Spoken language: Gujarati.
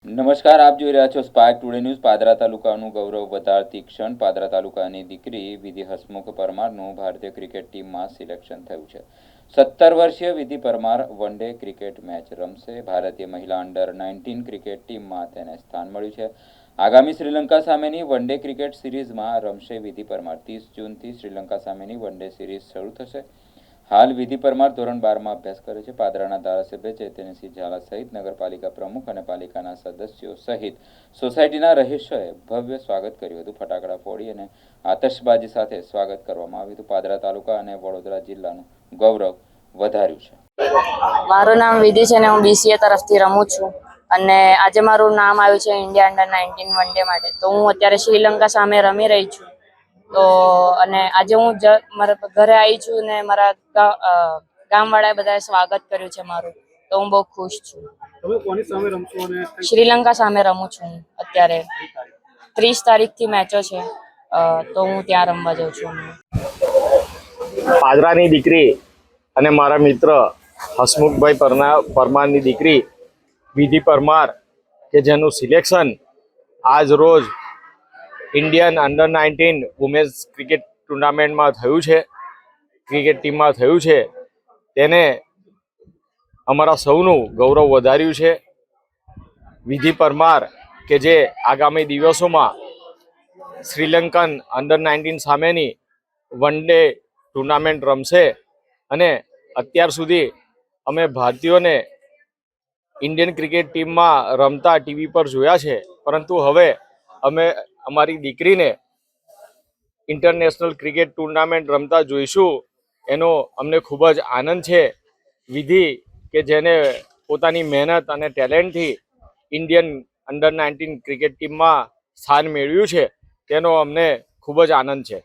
નમસ્કાર, આપ જોઈ રહ્યા છો સ્પાર્ક ટુડે ન્યૂઝ. પાદરા તાલુકાનું ગૌરવ વધારતી ક્ષણ. પાદરા તાલુકાની દીકરી વિધિ હસમુખ પરમારનું ભારતીય ક્રિકેટ ટીમમાં સિલેક્શન થયું છે. 17 વર્ષીય વિધિ Parmar one day cricket match રમશે. ભારતીય મહિલા અંડર-19 ક્રિકેટ ટીમમાં તેને સ્થાન મળ્યું છે. આગામી શ્રીલંકા સામેની વન ડે ક્રિકેટ સિરીઝમાં રમશે વિધિ પરમાર. 30 જૂનથી શ્રીલંકા સામેની વન ડે સિરીઝ શરૂ થશે. હાલ વિધિ પરમાર ધોરણ 12માં અભ્યાસ કરે છે. પાદરાના ધારાસભ્ય ચૈતન્યસિંહ ઝાલા સહિત નગરપાલિકા પ્રમુખ અને પાલિકાના સદસ્યો સહિત સોસાયટીના રહીશોએ ભવ્ય સ્વાગત કર્યું હતું. ફટાકડા ફોડી અને આતશબાજી સાથે સ્વાગત કરવામાં આવ્યું હતું. પાદરા તાલુકા અને વડોદરા જિલ્લાનું ગૌરવ વધાર્યું છે. મારું નામ વિધિ છે અને હું BCA તરફથી રમું છું અને આજે મારું નામ આવ્યું છે ઇન્ડિયા અંડર-19 વન ડે માટે. તો હું અત્યારે શ્રીલંકા સામે રમી રહી છું. તો અને આજે હું મારા ઘરે આવી છું ને મારા ગામવાળાએ બધાએ સ્વાગત કર્યું છે મારું. તો હું બહુ ખુશ છું. તમે કોની સામે રમશો? અને શ્રીલંકા સામે રમું છું અત્યારે. 30 તારીખથી મેચો છે, તો હું ત્યાં રમવા જાઉં છું. પાદરાની દીકરી અને મારા મિત્ર હસમુખભાઈ પરમારની દીકરી વિધિ પરમાર કે જેનું સિલેક્શન આજ રોજ ઇન્ડિયન અંડર-19 વુમેન્સ ક્રિકેટ ટુર્નામેન્ટમાં થયું છે, ક્રિકેટ ટીમમાં થયું છે, તેને અમારા સૌનું ગૌરવ વધાર્યું છે. વિધિ પરમાર કે જે આગામી દિવસોમાં શ્રીલંકન અંડર-19 સામેની વન ડે ટુર્નામેન્ટ રમશે અને અત્યાર સુધી અમે ભારતીયોને ઇન્ડિયન ક્રિકેટ ટીમમાં રમતા ટીવી પર જોયા છે, પરંતુ હવે અમે અમારી દીકરીને ઇન્ટરનેશનલ ક્રિકેટ ટુર્નામેન્ટ રમતા જોઈશું, એનો અમને ખૂબ જ આનંદ છે. વિધિ કે જેને પોતાની મહેનત અને ટેલેન્ટથી ઇન્ડિયન અંડર-19 ક્રિકેટ ટીમમાં સ્થાન મેળવ્યું છે, તેનો અમને ખૂબ જ આનંદ છે.